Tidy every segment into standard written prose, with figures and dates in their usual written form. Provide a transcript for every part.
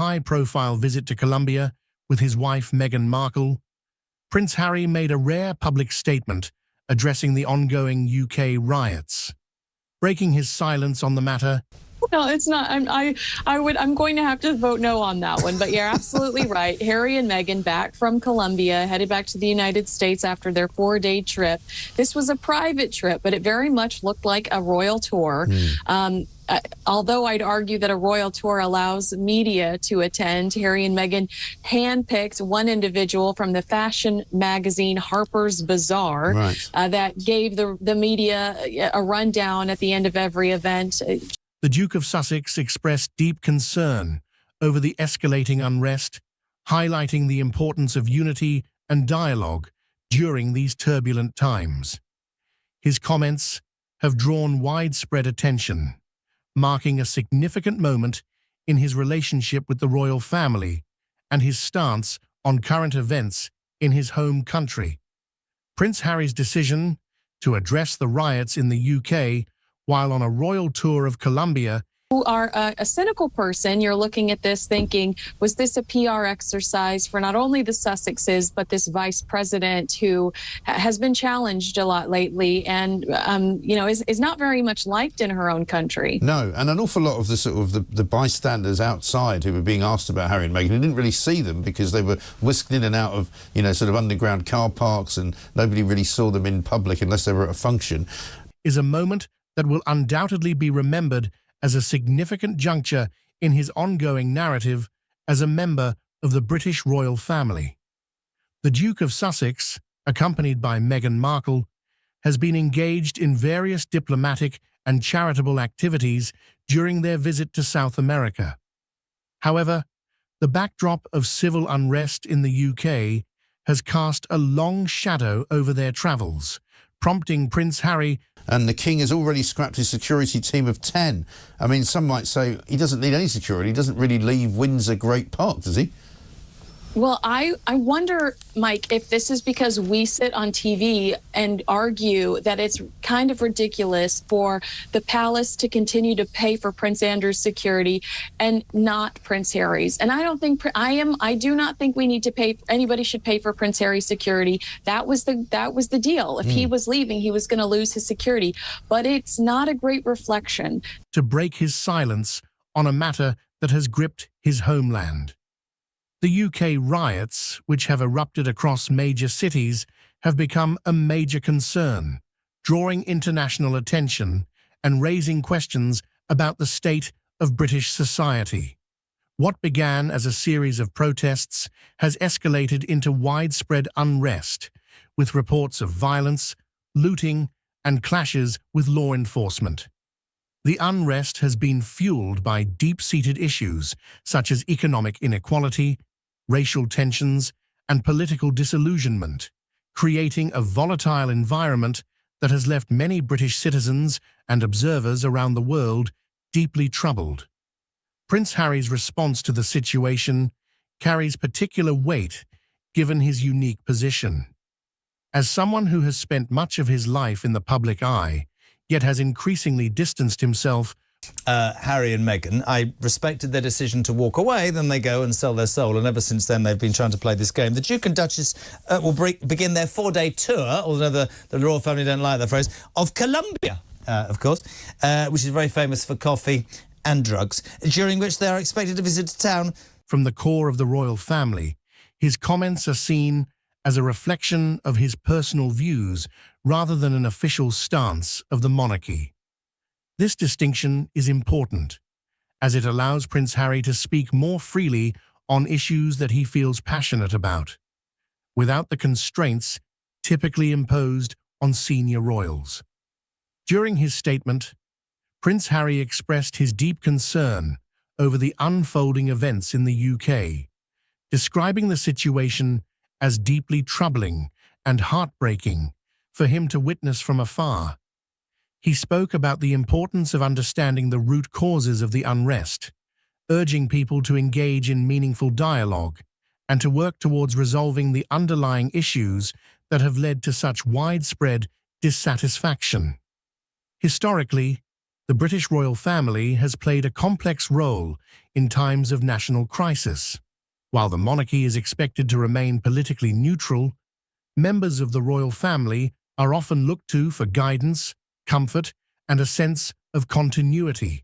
high-profile visit to Colombia with his wife Meghan Markle, Prince Harry made a rare public statement addressing the ongoing UK riots. Breaking his silence on the matter, no, it's not. I'm going to have to vote no on that one. But you're absolutely right. Harry and Meghan back from Colombia, headed back to the United States after their 4-day trip. This was a private trip, but it very much looked like a royal tour. Although I'd argue that a royal tour allows media to attend, Harry and Meghan handpicked one individual from the fashion magazine Harper's Bazaar that gave the media a rundown at the end of every event. The Duke of Sussex expressed deep concern over the escalating unrest, highlighting the importance of unity and dialogue during these turbulent times. His comments have drawn widespread attention, marking a significant moment in his relationship with the royal family and his stance on current events in his home country. Prince Harry's decision to address the riots in the UK while on a royal tour of Colombia. Who are a cynical person, you're looking at this thinking, was this a PR exercise for not only the Sussexes, but this vice president who has been challenged a lot lately and, is not very much liked in her own country. No, and an awful lot of the sort of the bystanders outside who were being asked about Harry and Meghan, who didn't really see them because they were whisked in and out of, sort of underground car parks and nobody really saw them in public unless they were at a function. Is a moment that will undoubtedly be remembered as a significant juncture in his ongoing narrative as a member of the British royal family. The Duke of Sussex, accompanied by Meghan Markle, has been engaged in various diplomatic and charitable activities during their visit to South America. However, the backdrop of civil unrest in the UK has cast a long shadow over their travels, prompting Prince Harry. And the King has already scrapped his security team of 10. I mean, some might say he doesn't need any security. He doesn't really leave Windsor Great Park, does he? Well, I wonder, Mike, if this is because we sit on TV and argue that it's kind of ridiculous for the palace to continue to pay for Prince Andrew's security and not Prince Harry's. And I do not think we need to pay. Anybody should pay for Prince Harry's security. That was the deal. If he was leaving, he was going to lose his security. But it's not a great reflection. To break his silence on a matter that has gripped his homeland. The UK riots, which have erupted across major cities, have become a major concern, drawing international attention and raising questions about the state of British society. What began as a series of protests has escalated into widespread unrest, with reports of violence, looting, and clashes with law enforcement. The unrest has been fueled by deep-seated issues such as economic inequality, racial tensions, and political disillusionment, creating a volatile environment that has left many British citizens and observers around the world deeply troubled. Prince Harry's response to the situation carries particular weight given his unique position. As someone who has spent much of his life in the public eye, yet has increasingly distanced himself. Harry and Meghan, I respected their decision to walk away, then they go and sell their soul, and ever since then they've been trying to play this game. The Duke and Duchess will begin their 4-day tour, although the royal family don't like that phrase, of Colombia, of course, which is very famous for coffee and drugs, during which they are expected to visit a town. From the core of the royal family, his comments are seen as a reflection of his personal views rather than an official stance of the monarchy. This distinction is important, as it allows Prince Harry to speak more freely on issues that he feels passionate about, without the constraints typically imposed on senior royals. During his statement, Prince Harry expressed his deep concern over the unfolding events in the UK, describing the situation as deeply troubling and heartbreaking for him to witness from afar. He spoke about the importance of understanding the root causes of the unrest, urging people to engage in meaningful dialogue and to work towards resolving the underlying issues that have led to such widespread dissatisfaction. Historically, the British royal family has played a complex role in times of national crisis. While the monarchy is expected to remain politically neutral, members of the royal family are often looked to for guidance, comfort, and a sense of continuity.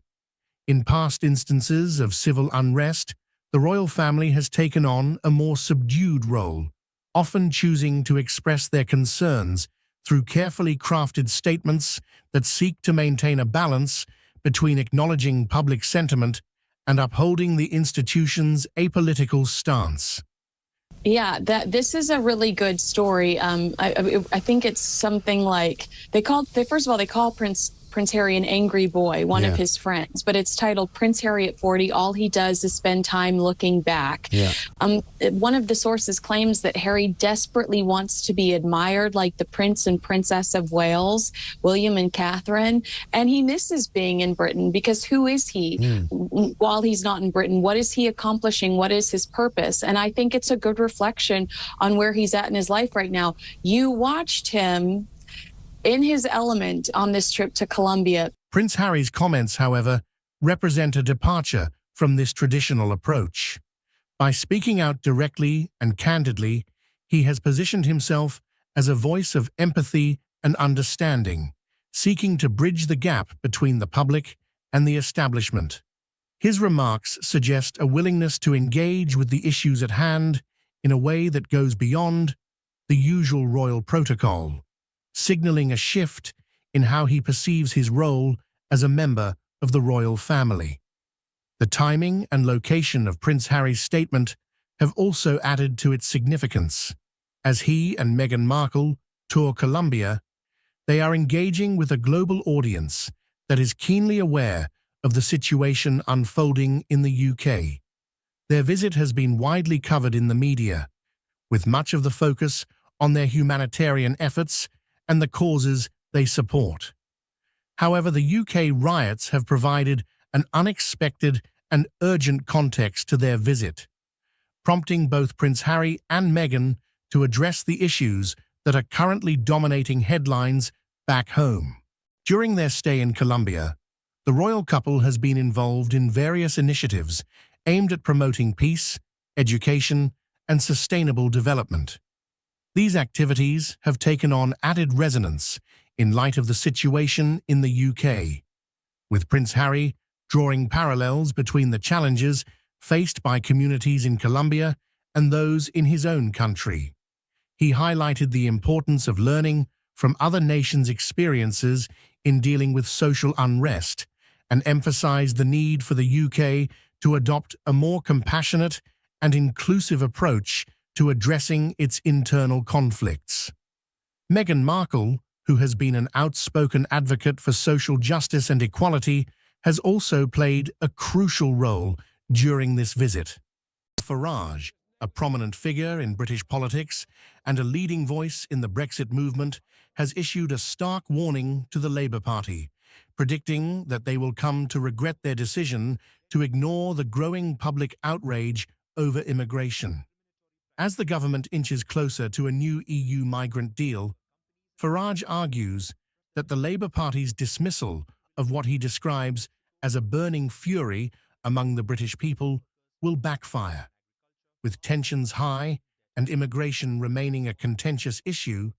In past instances of civil unrest, the royal family has taken on a more subdued role, often choosing to express their concerns through carefully crafted statements that seek to maintain a balance between acknowledging public sentiment and upholding the institution's apolitical stance. Yeah, this is a really good story. I think it's something like first of all, they call Prince Harry an angry boy, one of his friends, but it's titled Prince Harry at 40. All he does is spend time looking back. Yeah. One of the sources claims that Harry desperately wants to be admired like the Prince and Princess of Wales, William and Catherine, and he misses being in Britain because who is he while he's not in Britain? What is he accomplishing? What is his purpose? And I think it's a good reflection on where he's at in his life right now. You watched him in his element on this trip to Colombia. Prince Harry's comments, however, represent a departure from this traditional approach. By speaking out directly and candidly, he has positioned himself as a voice of empathy and understanding, seeking to bridge the gap between the public and the establishment. His remarks suggest a willingness to engage with the issues at hand in a way that goes beyond the usual royal protocol, signaling a shift in how he perceives his role as a member of the royal family. The timing and location of Prince Harry's statement have also added to its significance. As he and Meghan Markle tour Colombia, they are engaging with a global audience that is keenly aware of the situation unfolding in the UK. Their visit has been widely covered in the media, with much of the focus on their humanitarian efforts and the causes they support. However, the UK riots have provided an unexpected and urgent context to their visit, prompting both Prince Harry and Meghan to address the issues that are currently dominating headlines back home. During their stay in Colombia, the royal couple has been involved in various initiatives aimed at promoting peace, education, and sustainable development. These activities have taken on added resonance in light of the situation in the UK, with Prince Harry drawing parallels between the challenges faced by communities in Colombia and those in his own country. He highlighted the importance of learning from other nations' experiences in dealing with social unrest and emphasized the need for the UK to adopt a more compassionate and inclusive approach to addressing its internal conflicts. Meghan Markle, who has been an outspoken advocate for social justice and equality, has also played a crucial role during this visit. Farage, a prominent figure in British politics and a leading voice in the Brexit movement, has issued a stark warning to the Labour Party, predicting that they will come to regret their decision to ignore the growing public outrage over immigration. As the government inches closer to a new EU migrant deal, Farage argues that the Labour Party's dismissal of what he describes as a burning fury among the British people will backfire. With tensions high and immigration remaining a contentious issue,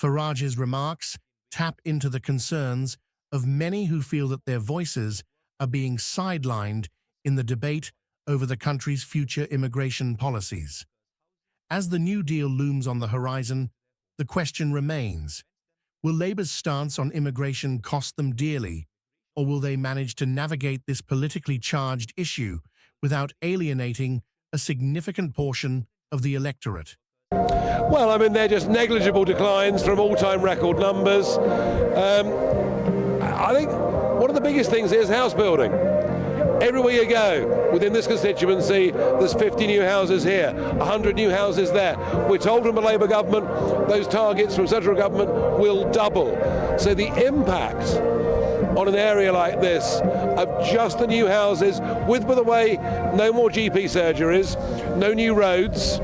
Farage's remarks tap into the concerns of many who feel that their voices are being sidelined in the debate over the country's future immigration policies. As the New Deal looms on the horizon, the question remains, will Labour's stance on immigration cost them dearly, or will they manage to navigate this politically charged issue without alienating a significant portion of the electorate? Well, I mean, they're just negligible declines from all-time record numbers. I think one of the biggest things is house building. Everywhere you go within this constituency, there's 50 new houses here, 100 new houses there. We're told from the Labour government those targets from central government will double. So the impact on an area like this of just the new houses, with, by the way, no more GP surgeries, no new roads,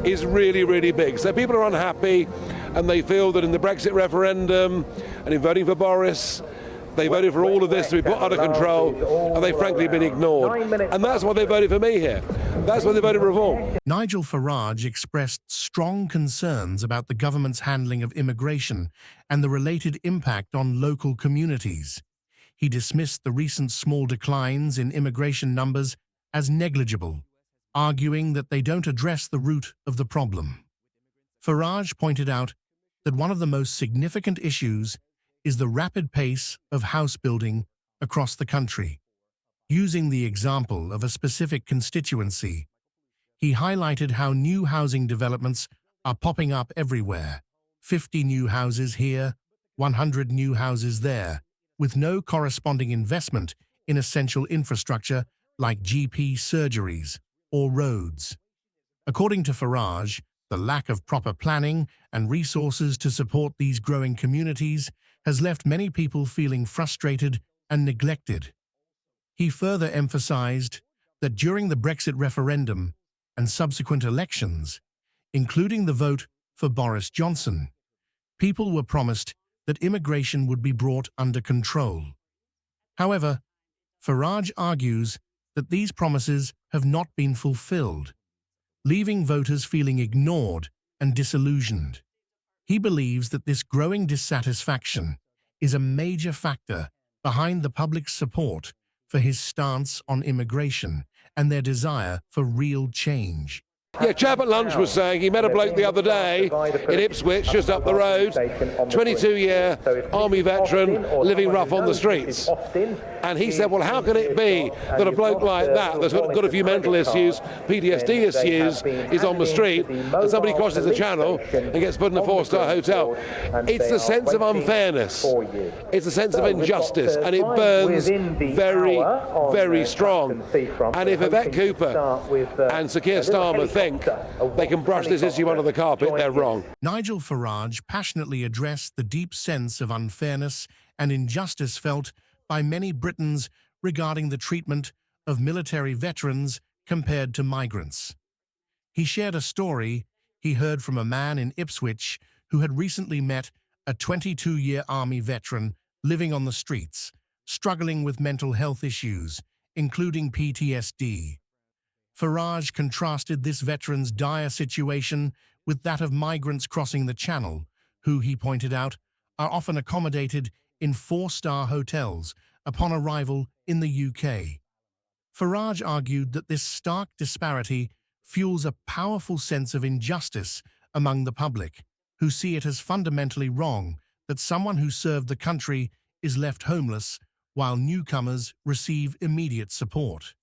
is really, really big. So people are unhappy and they feel that in the Brexit referendum and in voting for Boris, They voted for all of this to be put under control, and they've frankly been ignored. And that's why they voted for me here. That's why they voted reform. Nigel Farage expressed strong concerns about the government's handling of immigration and the related impact on local communities. He dismissed the recent small declines in immigration numbers as negligible, arguing that they don't address the root of the problem. Farage pointed out that one of the most significant issues is the rapid pace of house building across the country. Using the example of a specific constituency, he highlighted how new housing developments are popping up everywhere. 50 new houses here, 100 new houses there, with no corresponding investment in essential infrastructure like GP surgeries or roads. According to Farage, the lack of proper planning and resources to support these growing communities has left many people feeling frustrated and neglected. He further emphasized that during the Brexit referendum and subsequent elections, including the vote for Boris Johnson, people were promised that immigration would be brought under control. However, Farage argues that these promises have not been fulfilled, leaving voters feeling ignored and disillusioned. He believes that this growing dissatisfaction is a major factor behind the public's support for his stance on immigration and their desire for real change. Yeah, chap at lunch was saying he met a bloke the other day in Ipswich, just up the road, 22-year army veteran living rough on the streets. And he said, well, how can it be that a bloke like that, that's got a few mental issues, PTSD issues, is on the street, and somebody crosses the channel and gets put in a 4-star hotel? It's the sense of unfairness. It's a sense of injustice, and it burns very, very strong. And if Yvette Cooper and Sir Keir Starmer think they can brush this issue under the carpet, they're wrong. Nigel Farage passionately addressed the deep sense of unfairness and injustice felt by many Britons regarding the treatment of military veterans compared to migrants. He shared a story he heard from a man in Ipswich who had recently met a 22-year army veteran living on the streets, struggling with mental health issues, including PTSD. Farage contrasted this veteran's dire situation with that of migrants crossing the Channel, who, he pointed out, are often accommodated in 4-star hotels upon arrival in the UK. Farage argued that this stark disparity fuels a powerful sense of injustice among the public, who see it as fundamentally wrong that someone who served the country is left homeless while newcomers receive immediate support.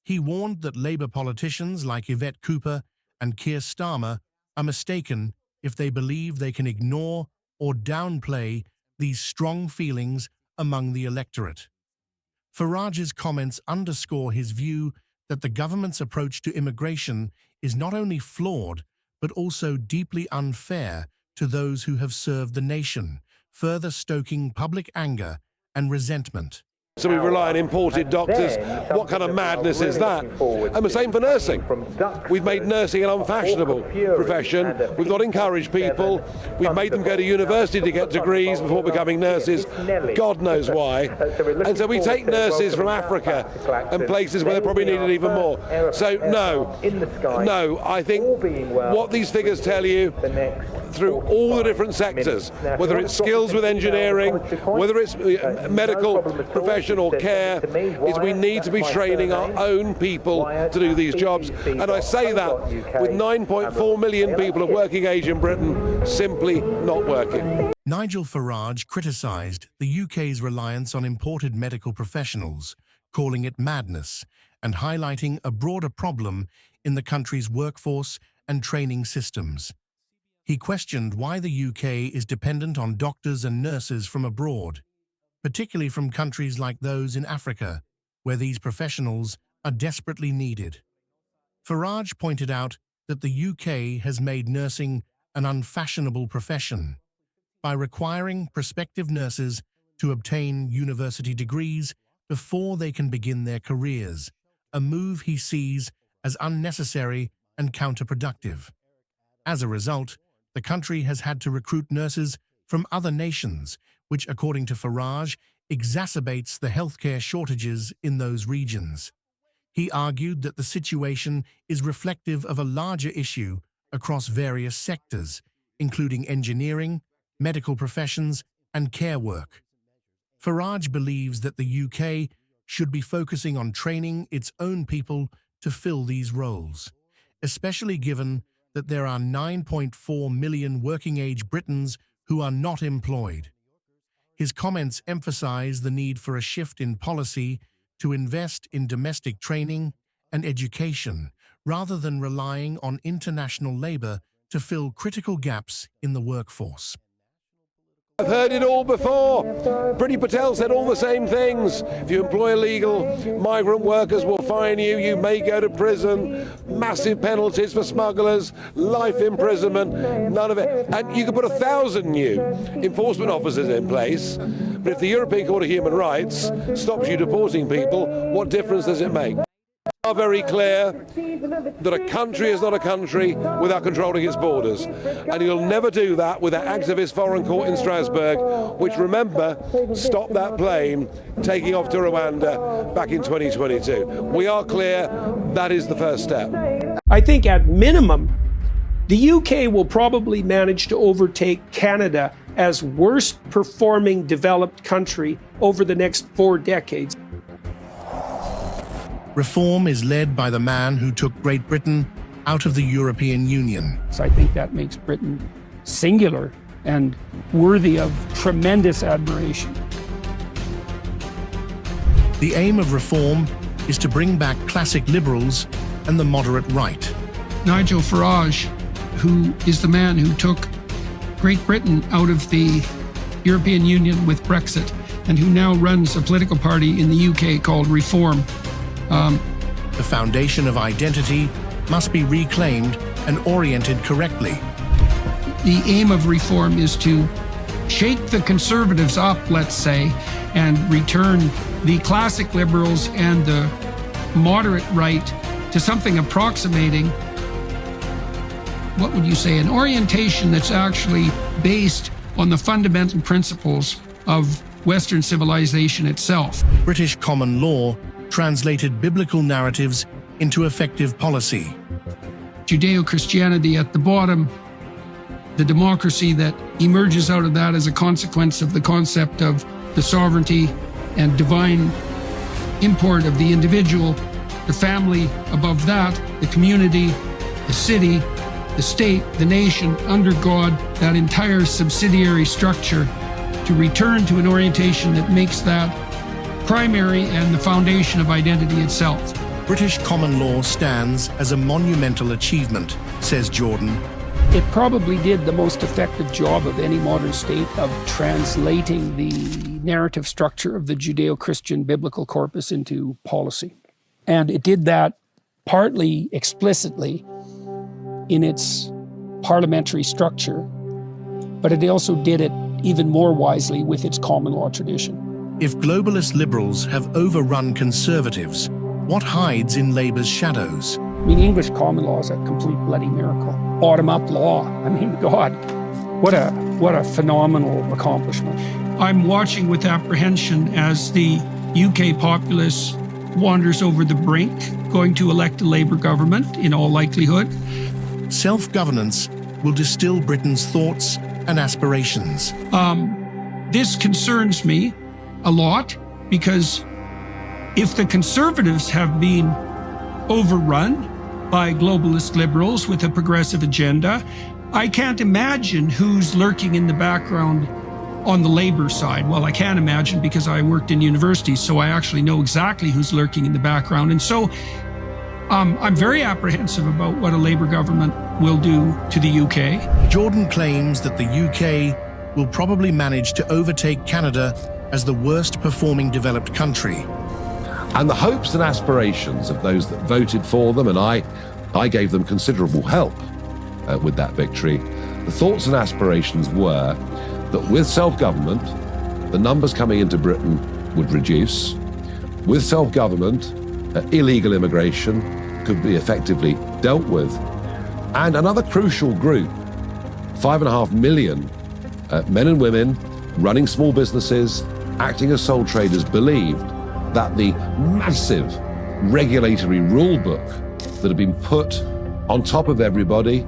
He warned that Labour politicians like Yvette Cooper and Keir Starmer are mistaken if they believe they can ignore or downplay these strong feelings among the electorate. Farage's comments underscore his view that the government's approach to immigration is not only flawed, but also deeply unfair to those who have served the nation, further stoking public anger and resentment. So we rely on imported doctors. What kind of madness is that? And the same for nursing. We've made nursing an unfashionable profession. We've not encouraged people. We've made them go to university to get degrees before becoming nurses. God knows why. And so we take nurses from Africa and places where they're probably needed even more. So no, I think what these figures tell you through all the different sectors, whether it's skills with engineering, whether it's medical profession or care, is we need to be training our own people to do these jobs. And I say that with 9.4 million people of working age in Britain simply not working. Nigel Farage criticised the UK's reliance on imported medical professionals, calling it madness, and highlighting a broader problem in the country's workforce and training systems. He questioned why the UK is dependent on doctors and nurses from abroad, particularly from countries like those in Africa, where these professionals are desperately needed. Farage pointed out that the UK has made nursing an unfashionable profession by requiring prospective nurses to obtain university degrees before they can begin their careers, a move he sees as unnecessary and counterproductive. As a result, the country has had to recruit nurses from other nations, which, according to Farage, exacerbates the healthcare shortages in those regions. He argued that the situation is reflective of a larger issue across various sectors, including engineering, medical professions, and care work. Farage believes that the UK should be focusing on training its own people to fill these roles, especially given that there are 9.4 million working-age Britons who are not employed. His comments emphasize the need for a shift in policy to invest in domestic training and education rather than relying on international labor to fill critical gaps in the workforce. I've heard it all before. Priti Patel said all the same things. If you employ illegal migrant workers, we'll fine you. You may go to prison. Massive penalties for smugglers. Life imprisonment. None of it. And you could put 1,000 new enforcement officers in place. But if the European Court of Human Rights stops you deporting people, what difference does it make? Are very clear that a country is not a country without controlling its borders, and you'll never do that with that activist foreign court in Strasbourg, which, remember, stopped that plane taking off to Rwanda back in 2022. We are clear that is the first step. I think at minimum, the UK will probably manage to overtake Canada as worst performing developed country over the next 4 decades. Reform is led by the man who took Great Britain out of the European Union. So I think that makes Britain singular and worthy of tremendous admiration. The aim of reform is to bring back classic liberals and the moderate right. Nigel Farage, who is the man who took Great Britain out of the European Union with Brexit and who now runs a political party in the UK called Reform. The foundation of identity must be reclaimed and oriented correctly. The aim of reform is to shake the conservatives up, let's say, and return the classic liberals and the moderate right to something approximating, what would you say, an orientation that's actually based on the fundamental principles of Western civilization itself. British common law translated biblical narratives into effective policy. Judeo-Christianity at the bottom, the democracy that emerges out of that as a consequence of the concept of the sovereignty and divine import of the individual, the family above that, the community, the city, the state, the nation, under God, that entire subsidiary structure, to return to an orientation that makes that primary and the foundation of identity itself. British common law stands as a monumental achievement, says Jordan. It probably did the most effective job of any modern state of translating the narrative structure of the Judeo-Christian biblical corpus into policy. And it did that partly explicitly in its parliamentary structure, but it also did it even more wisely with its common law tradition. If globalist liberals have overrun conservatives, what hides in Labour's shadows? I mean, English common law is a complete bloody miracle. Bottom-up law. I mean, God, what a phenomenal accomplishment. I'm watching with apprehension as the UK populace wanders over the brink, going to elect a Labour government in all likelihood. Self-governance will distill Britain's thoughts and aspirations. This concerns me a lot, because if the Conservatives have been overrun by globalist liberals with a progressive agenda, I can't imagine who's lurking in the background on the Labour side. Well, I can imagine because I worked in universities, so I actually know exactly who's lurking in the background. And so I'm very apprehensive about what a Labour government will do to the UK. Jordan claims that the UK will probably manage to overtake Canada as the worst performing developed country. And the hopes and aspirations of those that voted for them, and I gave them considerable help with that victory, the thoughts and aspirations were that with self-government, the numbers coming into Britain would reduce. With self-government, illegal immigration could be effectively dealt with. And another crucial group, 5.5 million men and women running small businesses, acting as sole traders, believed that the massive regulatory rule book that had been put on top of everybody,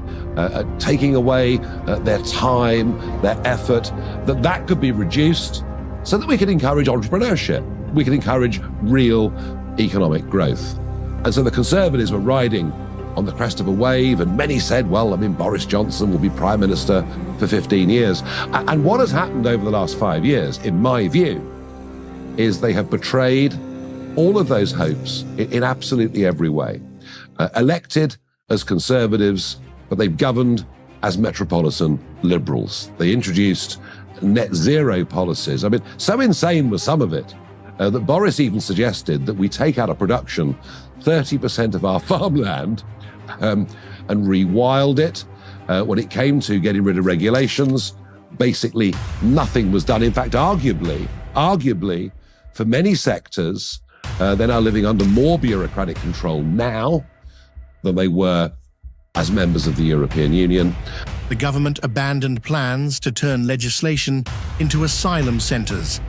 taking away their time, their effort, that could be reduced so that we could encourage entrepreneurship, we could encourage real economic growth. And so the Conservatives were riding on the crest of a wave, and many said, well, I mean, Boris Johnson will be Prime Minister for 15 years. And what has happened over the last 5 years, in my view, is they have betrayed all of those hopes in absolutely every way. Elected as Conservatives, but they've governed as metropolitan Liberals. They introduced net zero policies. I mean, so insane was some of it that Boris even suggested that we take out of production 30% of our farmland and rewild it. When it came to getting rid of regulations, basically nothing was done. In fact, arguably, for many sectors, they're now living under more bureaucratic control now than they were as members of the European Union. The government abandoned plans to turn legislation into asylum centres.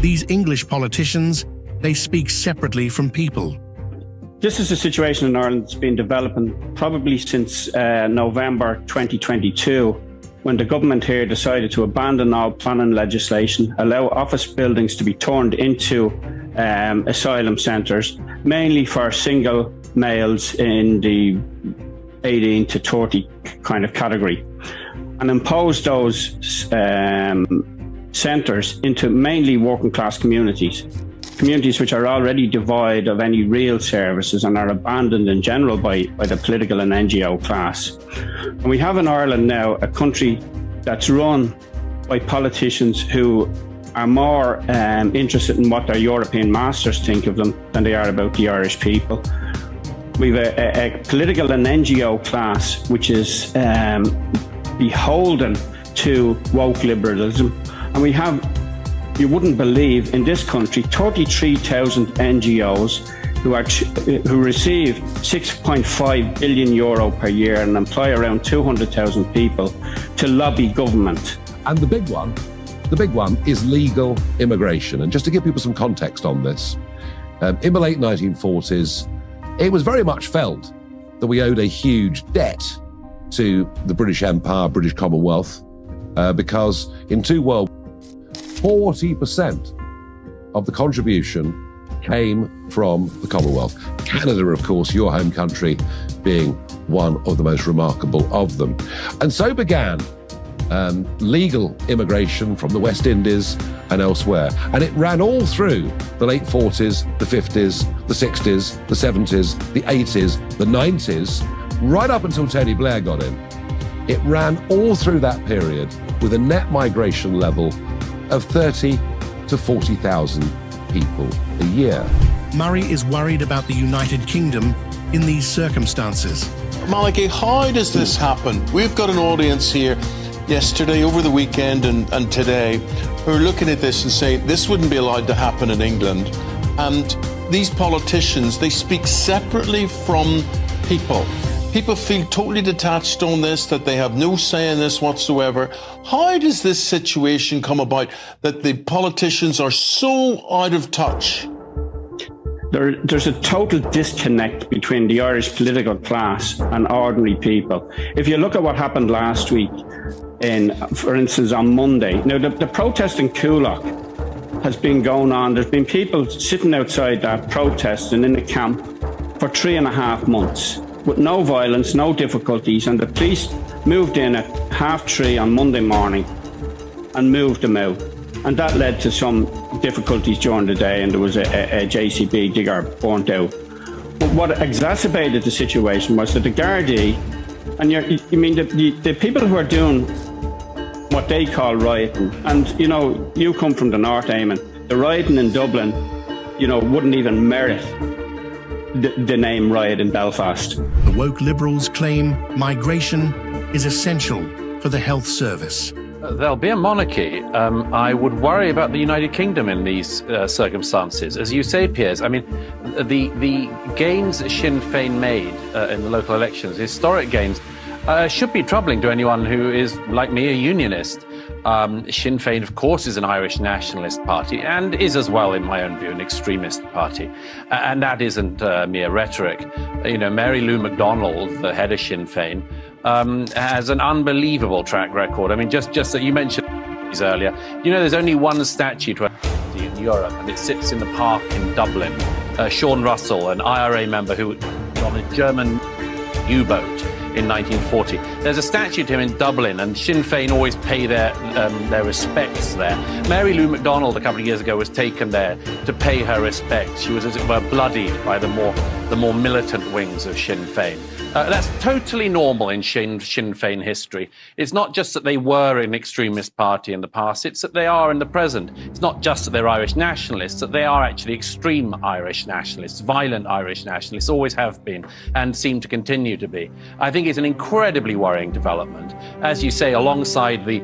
These English politicians, they speak separately from people. This is a situation in Ireland that's been developing probably since November 2022, when the government here decided to abandon all planning legislation, allow office buildings to be turned into asylum centres, mainly for single males in the 18 to 30 kind of category, and impose those centres into mainly working class communities which are already devoid of any real services and are abandoned in general by the political and NGO class. And we have in Ireland now a country that's run by politicians who are more interested in what their European masters think of them than they are about the Irish people. We've a political and NGO class which is beholden to woke liberalism. And we have, you wouldn't believe, in this country, 33,000 NGOs who receive 6.5 billion euro per year and employ around 200,000 people to lobby government. And the big one is legal immigration. And just to give people some context on this, in the late 1940s, it was very much felt that we owed a huge debt to the British Empire, British Commonwealth, because in two world 40% of the contribution came from the Commonwealth. Canada, of course, your home country, being one of the most remarkable of them. And so began legal immigration from the West Indies and elsewhere. And it ran all through the late 40s, the 50s, the 60s, the 70s, the 80s, the 90s, right up until Tony Blair got in. It ran all through that period with a net migration level of 30 to 40,000 people a year. Murray is worried about the United Kingdom in these circumstances. Malachy, how does this happen? We've got an audience here yesterday, over the weekend and today, who who are looking at this and saying this wouldn't be allowed to happen in England. And these politicians, they speak separately from people. People feel totally detached on this, that they have no say in this whatsoever. How does this situation come about that the politicians are so out of touch? There's a total disconnect between the Irish political class and ordinary people. If you look at what happened last week, for instance, on Monday, now the protest in Coolock has been going on. There's been people sitting outside that protesting in the camp for 3.5 months with no violence, no difficulties, and the police moved in at 3:30 on Monday morning and moved them out. And that led to some difficulties during the day, and there was a JCB digger burnt out. But what exacerbated the situation was that the Gardaí, and the people who are doing what they call rioting, and you come from the north, Eamon, the rioting in Dublin, wouldn't even merit the name riot in Belfast. The woke liberals claim migration is essential for the health service. There'll be a monarchy. I would worry about the United Kingdom in these circumstances. As you say, Piers, I mean, the gains Sinn Féin made in the local elections, historic gains, should be troubling to anyone who is, like me, a unionist. Sinn Féin, of course, is an Irish nationalist party and is as well, in my own view, an extremist party. And that isn't mere rhetoric. Mary Lou MacDonald, the head of Sinn Féin, has an unbelievable track record. I mean, just that you mentioned earlier, there's only one statue to in Europe, and it sits in the park in Dublin. Sean Russell, an IRA member who was on a German U-boat in 1940. There's a statue to him in Dublin, and Sinn Féin always pay their respects there. Mary Lou MacDonald a couple of years ago was taken there to pay her respects. She was, as it were, bloodied by the more militant wings of Sinn Féin. That's totally normal in Sinn Féin history. It's not just that they were an extremist party in the past, it's that they are in the present. It's not just that they're Irish nationalists, that they are actually extreme Irish nationalists, violent Irish nationalists, always have been, and seem to continue to be. I think it's an incredibly worrying development. As you say, alongside the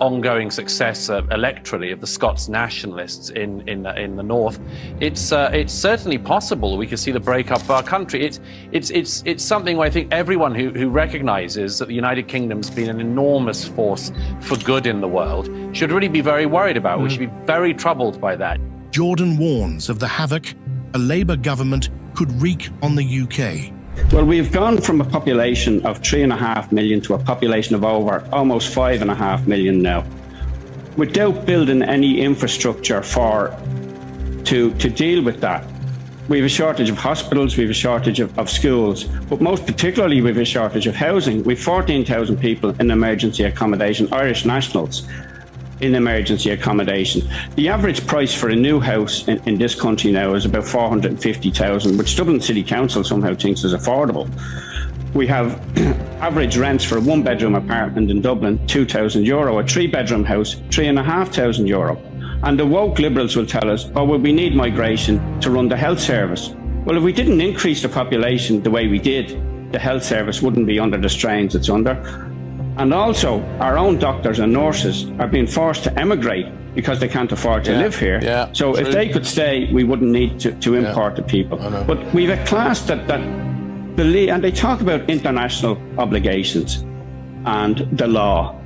ongoing success electorally of the Scots nationalists in the north, it's certainly possible we could see the breakup of our country. It's something where I think everyone who recognises that the United Kingdom's been an enormous force for good in the world should really be very worried about. We should be very troubled by that. Jordan warns of the havoc a Labour government could wreak on the UK. Well, we've gone from a population of 3.5 million to a population of over almost 5.5 million now, without building any infrastructure to deal with that. We have a shortage of hospitals, we have a shortage of schools, but most particularly we have a shortage of housing. We have 14,000 people in emergency accommodation, Irish nationals in emergency accommodation. The average price for a new house in this country now is about 450,000, which Dublin City Council somehow thinks is affordable. We have average rents for a one-bedroom apartment in Dublin, €2,000, a three-bedroom house, €3,500. And the woke liberals will tell us, well, we need migration to run the health service. Well, if we didn't increase the population the way we did, the health service wouldn't be under the strains it's under. And also, our own doctors and nurses are being forced to emigrate because they can't afford to live here. So true. If they could stay, we wouldn't need to import the people. But we have a class that believe, and they talk about international obligations and the law.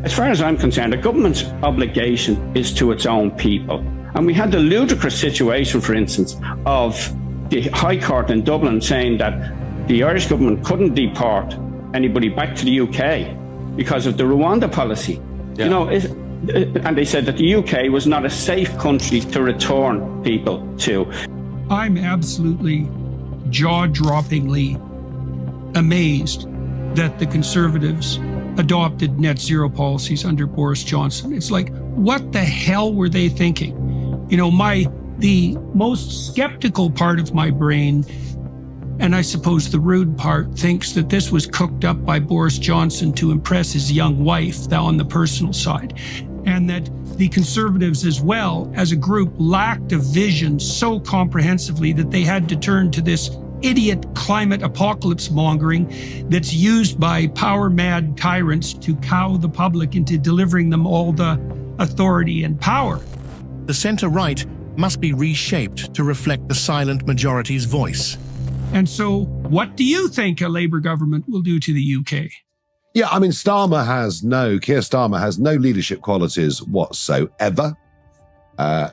As far as I'm concerned, the government's obligation is to its own people. And we had the ludicrous situation, for instance, of the High Court in Dublin saying that the Irish government couldn't deport anybody back to the UK because of the Rwanda policy. And they said that the UK was not a safe country to return people to. I'm absolutely jaw-droppingly amazed that the Conservatives adopted net zero policies under Boris Johnson. It's like, what the hell were they thinking? The most skeptical part of my brain, and I suppose the rude part, thinks that this was cooked up by Boris Johnson to impress his young wife on the personal side, and that the Conservatives as well as a group lacked a vision so comprehensively that they had to turn to this idiot climate apocalypse mongering that's used by power-mad tyrants to cow the public into delivering them all the authority and power. The centre-right must be reshaped to reflect the silent majority's voice. And so, what do you think a Labour government will do to the UK? Yeah, I mean, Keir Starmer has no leadership qualities whatsoever.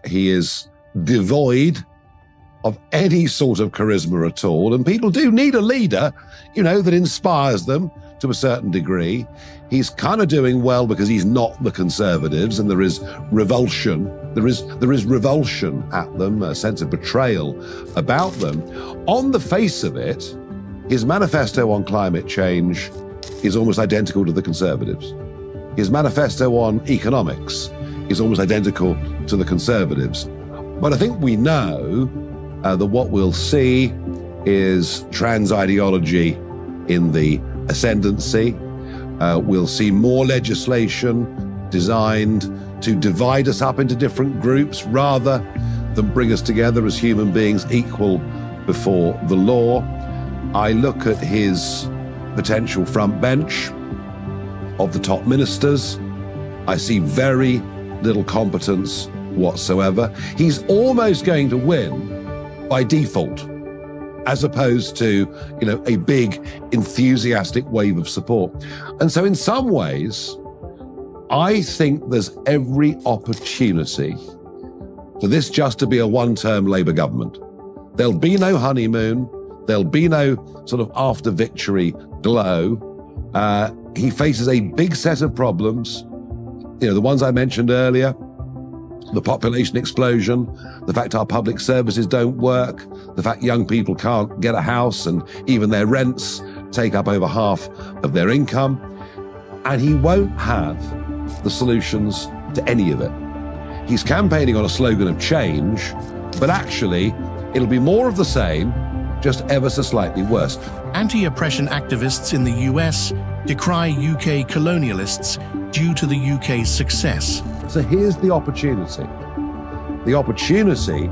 He is devoid of any sort of charisma at all. And people do need a leader, that inspires them to a certain degree. He's kind of doing well because he's not the Conservatives, and there is revulsion. There is revulsion at them, a sense of betrayal about them. On the face of it, his manifesto on climate change is almost identical to the Conservatives. His manifesto on economics is almost identical to the Conservatives. But I think we know that what we'll see is trans ideology in the ascendancy. We'll see more legislation designed to divide us up into different groups rather than bring us together as human beings equal before the law. I look at his potential front bench of the top ministers. I see very little competence whatsoever. He's almost going to win by default, as opposed to, a big enthusiastic wave of support. And so in some ways, I think there's every opportunity for this just to be a one-term Labour government. There'll be no honeymoon. There'll be no sort of after-victory glow. He faces a big set of problems, the ones I mentioned earlier, the population explosion, the fact our public services don't work, the fact young people can't get a house and even their rents take up over half of their income. And he won't have the solutions to any of it. He's campaigning on a slogan of change, but actually it'll be more of the same, just ever so slightly worse. Anti-oppression activists in the US decry UK colonialists due to the UK's success. So here's the opportunity. The opportunity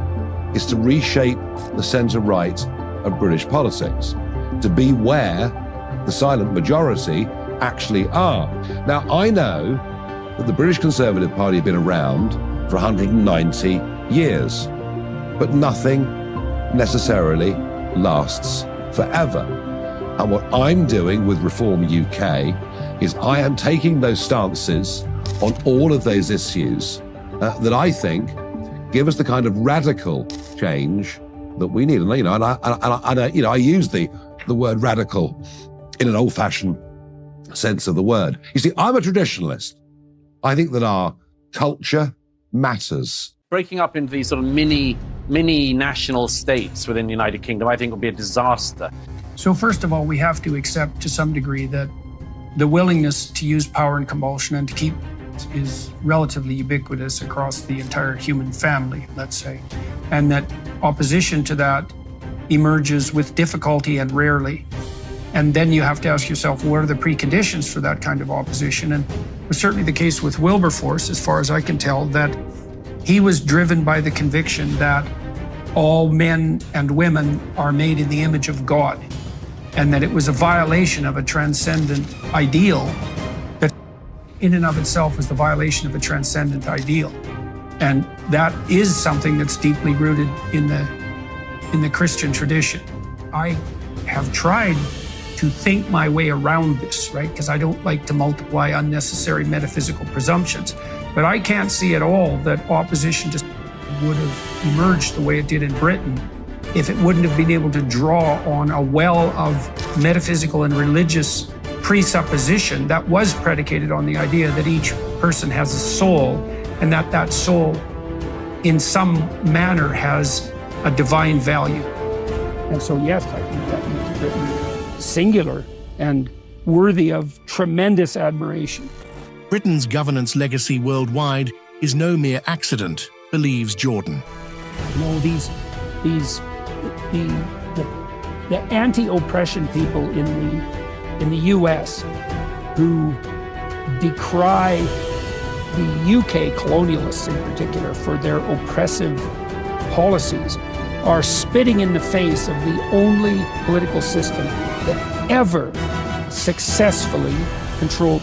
is to reshape the centre-right of British politics, to be where the silent majority actually are. Now, I know that the British Conservative Party have been around for 190 years, but nothing necessarily lasts forever. And what I'm doing with Reform UK is I am taking those stances on all of those issues that I think give us the kind of radical change that we need. And I use the word radical in an old-fashioned sense of the word. You see, I'm a traditionalist. I think that our culture matters. Breaking up into these sort of mini national states within the United Kingdom, I think, would be a disaster. So first of all, we have to accept to some degree that the willingness to use power and compulsion and to keep is relatively ubiquitous across the entire human family, let's say, and that opposition to that emerges with difficulty and rarely. And then you have to ask yourself, what are the preconditions for that kind of opposition? And it was certainly the case with Wilberforce, as far as I can tell, that he was driven by the conviction that all men and women are made in the image of God, and that it was a violation of a transcendent ideal that in and of itself is the violation of a transcendent ideal. And that is something that's deeply rooted in the Christian tradition. I have tried to think my way around this, right? Because I don't like to multiply unnecessary metaphysical presumptions. But I can't see at all that opposition just would have emerged the way it did in Britain if it wouldn't have been able to draw on a well of metaphysical and religious presupposition that was predicated on the idea that each person has a soul, and that soul in some manner has a divine value. And so, yes, I think that makes Britain singular and worthy of tremendous admiration. Britain's governance legacy worldwide is no mere accident, believes Jordan. You know, the anti-oppression people in the US who decry the UK colonialists in particular for their oppressive policies are spitting in the face of the only political system that ever successfully controlled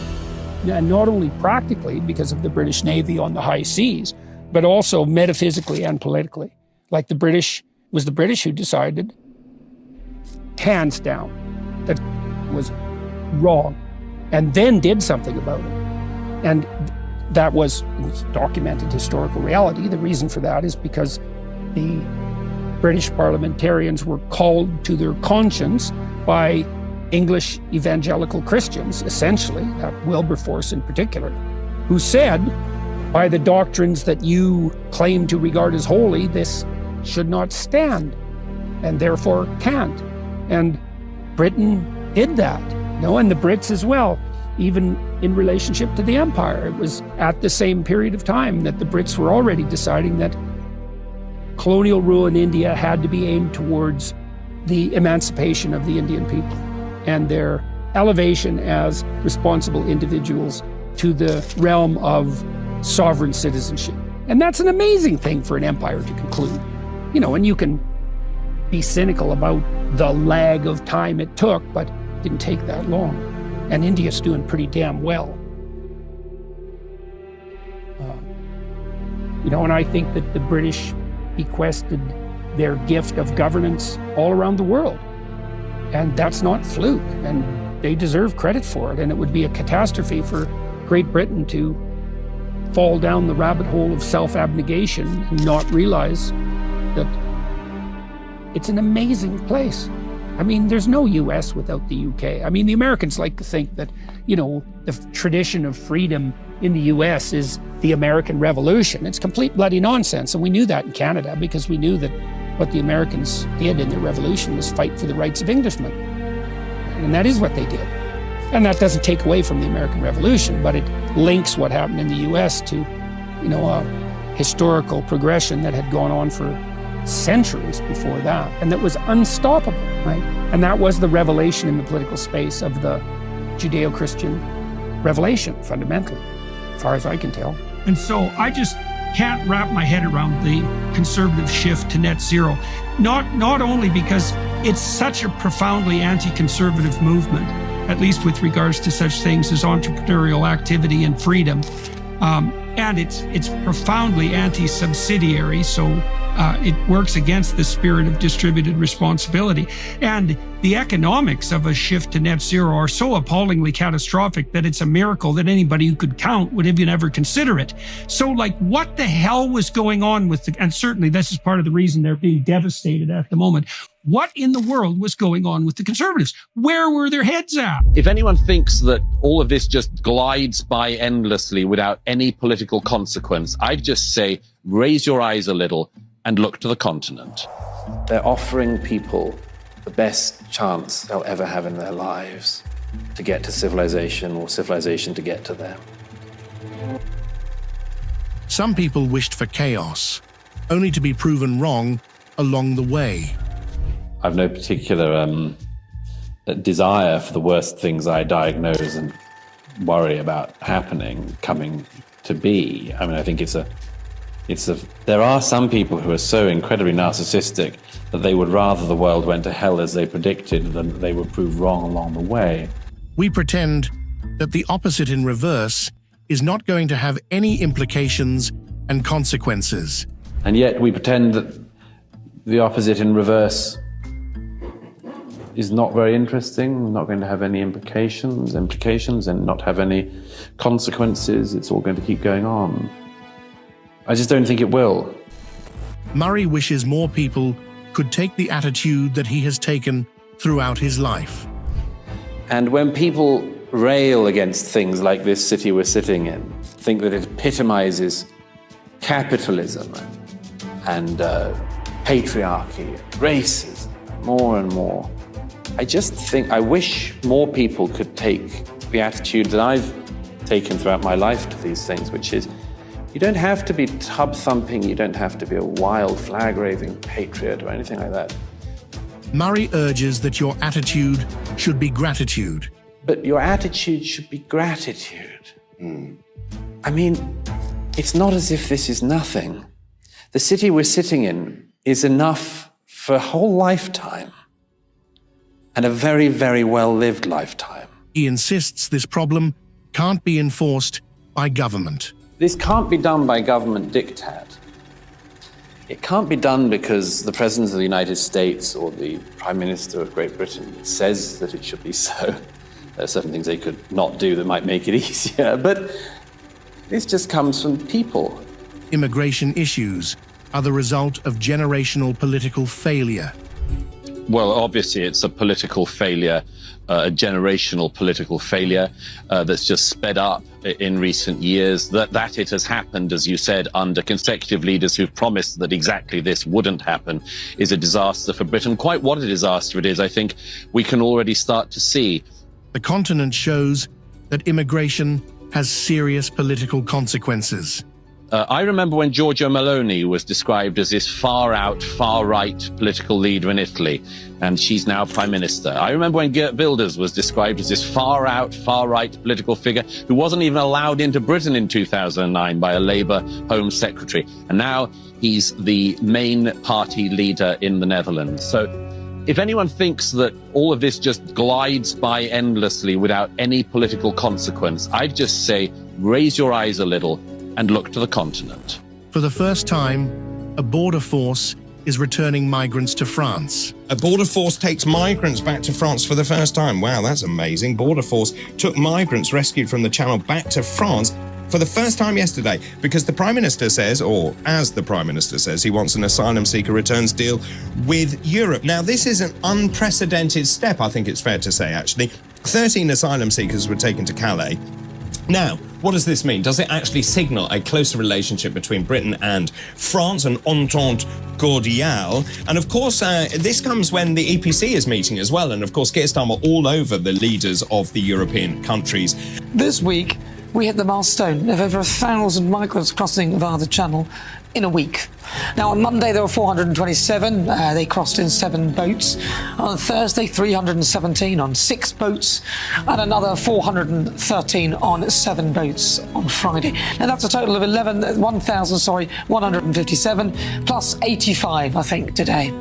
and not only practically because of the British Navy on the high seas, but also metaphysically and politically. Like the British who decided, hands down, that was wrong, and then did something about it. And that was documented historical reality. The reason for that is because the British parliamentarians were called to their conscience by English evangelical Christians, essentially, that Wilberforce in particular, who said, by the doctrines that you claim to regard as holy, this should not stand, and therefore can't. And Britain did that, and the Brits as well, even in relationship to the Empire. It was at the same period of time that the Brits were already deciding that colonial rule in India had to be aimed towards the emancipation of the Indian people and their elevation as responsible individuals to the realm of sovereign citizenship. And that's an amazing thing for an empire to conclude. And you can be cynical about the lag of time it took, but it didn't take that long. And India's doing pretty damn well. And I think that the British bequested their gift of governance all around the world. And that's not fluke, and they deserve credit for it. And it would be a catastrophe for Great Britain to fall down the rabbit hole of self-abnegation and not realize that it's an amazing place. I mean, there's no US without the UK. I mean, the Americans like to think that, the tradition of freedom in the US is the American Revolution. It's complete bloody nonsense. And we knew that in Canada because we knew that what the Americans did in their revolution was fight for the rights of Englishmen. And that is what they did. And that doesn't take away from the American Revolution, but it links what happened in the US to, a historical progression that had gone on for centuries before that, and that was unstoppable, right? And that was the revelation in the political space of the Judeo-Christian revelation, fundamentally, as far as I can tell. And so I just can't wrap my head around the conservative shift to net zero, not only because it's such a profoundly anti-conservative movement, at least with regards to such things as entrepreneurial activity and freedom, and it's profoundly anti-subsidiary, so it works against the spirit of distributed responsibility. And the economics of a shift to net zero are so appallingly catastrophic that it's a miracle that anybody who could count would even ever consider it. So, what the hell was going on with and certainly this is part of the reason they're being devastated at the moment. What in the world was going on with the Conservatives? Where were their heads at? If anyone thinks that all of this just glides by endlessly without any political consequence, I'd just say, raise your eyes a little and look to the continent. They're offering people the best chance they'll ever have in their lives to get to civilization, or civilization to get to them. Some people wished for chaos, only to be proven wrong along the way. I've no particular desire for the worst things I diagnose and worry about coming to be. I mean, I think there are some people who are so incredibly narcissistic that they would rather the world went to hell as they predicted than that they would prove wrong along the way. We pretend that the opposite in reverse is not going to have any implications and consequences. And yet we pretend that the opposite in reverse is not very interesting, not going to have any implications and not have any consequences. It's all going to keep going on. I just don't think it will. Murray wishes more people could take the attitude that he has taken throughout his life. And when people rail against things like this city we're sitting in, think that it epitomizes capitalism and patriarchy, racism, more and more, I wish more people could take the attitude that I've taken throughout my life to these things, which is, you don't have to be tub-thumping, you don't have to be a wild flag-waving patriot or anything like that. Murray urges that your attitude should be gratitude. But your attitude should be gratitude. I mean, it's not as if this is nothing. The city we're sitting in is enough for a whole lifetime, and a very, very well-lived lifetime. He insists this problem can't be enforced by government. This can't be done by government diktat. It can't be done because the President of the United States or the Prime Minister of Great Britain says that it should be so. There are certain things they could not do that might make it easier, but this just comes from people. Immigration issues are the result of generational political failure. Well, obviously it's a political failure, a generational political failure that's just sped up in recent years. That it has happened, as you said, under consecutive leaders who've promised that exactly this wouldn't happen is a disaster for Britain. Quite what a disaster it is, I think we can already start to see. The continent shows that immigration has serious political consequences. I remember when Giorgia Meloni was described as this far-out, far-right political leader in Italy, and she's now Prime Minister. I remember when Geert Wilders was described as this far-out, far-right political figure who wasn't even allowed into Britain in 2009 by a Labour Home Secretary. And now he's the main party leader in the Netherlands. So if anyone thinks that all of this just glides by endlessly without any political consequence, I'd just say raise your eyes a little and look to the continent. For the first time, a border force is returning migrants to France. A border force takes migrants back to France for the first time. Wow, that's amazing. Border force took migrants rescued from the Channel back to France for the first time yesterday because the Prime Minister says, or as the Prime Minister says, he wants an asylum seeker returns deal with Europe. Now, this is an unprecedented step, I think it's fair to say, actually. 13 asylum seekers were taken to Calais. Now, what does this mean? Does it actually signal a closer relationship between Britain and France, an entente cordiale? And of course, this comes when the EPC is meeting as well. And of course, Keir Starmer all over the leaders of the European countries. This week, we hit the milestone of over 1,000 migrants crossing via the Channel in a week. Now, on Monday, there were 427. They crossed in 7 boats. On Thursday, 317 on 6 boats, and another 413 on 7 boats on Friday. Now, that's a total of 1,157, plus 85, I think, today.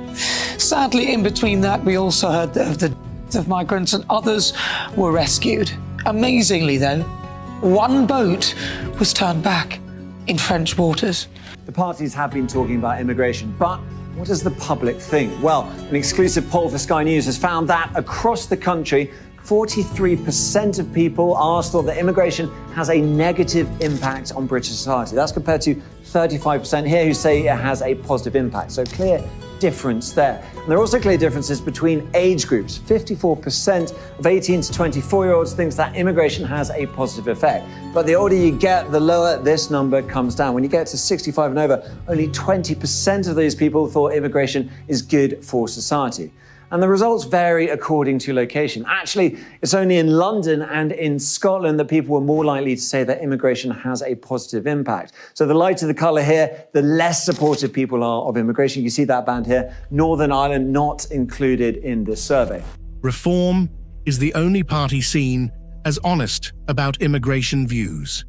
Sadly, in between that, we also heard of the deaths of migrants, and others were rescued. Amazingly, though, 1 boat was turned back in French waters. The parties have been talking about immigration, but what does the public think? Well, an exclusive poll for Sky News has found that across the country, 43% of people asked thought that immigration has a negative impact on British society. That's compared to 35% here who say it has a positive impact. So clear difference there. And there are also clear differences between age groups. 54% of 18 to 24-year-olds thinks that immigration has a positive effect. But the older you get, the lower this number comes down. When you get to 65 and over, only 20% of those people thought immigration is good for society. And the results vary according to location. Actually, it's only in London and in Scotland that people were more likely to say that immigration has a positive impact. So the lighter the colour here, the less supportive people are of immigration. You see that band here. Northern Ireland not included in this survey. Reform is the only party seen as honest about immigration views.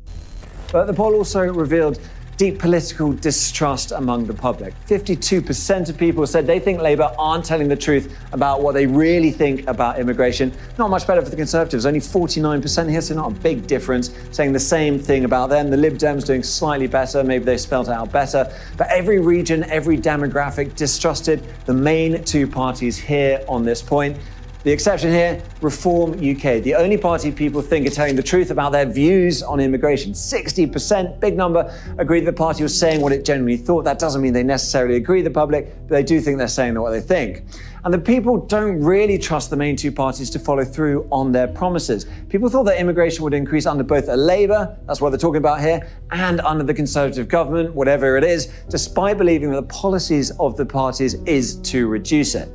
But the poll also revealed deep political distrust among the public. 52% of people said they think Labour aren't telling the truth about what they really think about immigration. Not much better for the Conservatives, only 49% here, so not a big difference, saying the same thing about them. The Lib Dems doing slightly better, maybe they spelled it out better. But every region, every demographic distrusted the main 2 parties here on this point. The exception here, Reform UK, the only party people think are telling the truth about their views on immigration. 60%, big number, agree the party was saying what it genuinely thought. That doesn't mean they necessarily agree with the public, but they do think they're saying what they think. And the people don't really trust the main 2 parties to follow through on their promises. People thought that immigration would increase under both a Labour, that's what they're talking about here, and under the Conservative government, whatever it is, despite believing that the policies of the parties is to reduce it.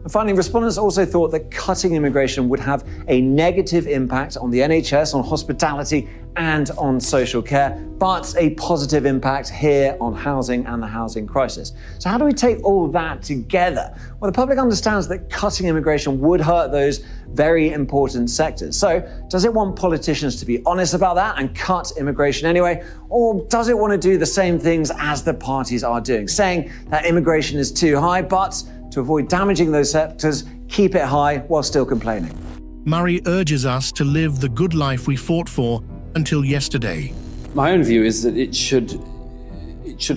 And finally, respondents also thought that cutting immigration would have a negative impact on the NHS, on hospitality, and on social care, but a positive impact here on housing and the housing crisis. So how do we take all that together? Well, the public understands that cutting immigration would hurt those very important sectors. So does it want politicians to be honest about that and cut immigration anyway? Or does it want to do the same things as the parties are doing, saying that immigration is too high, but to avoid damaging those sectors, keep it high while still complaining? Murray urges us to live the good life we fought for until yesterday. My own view is that it should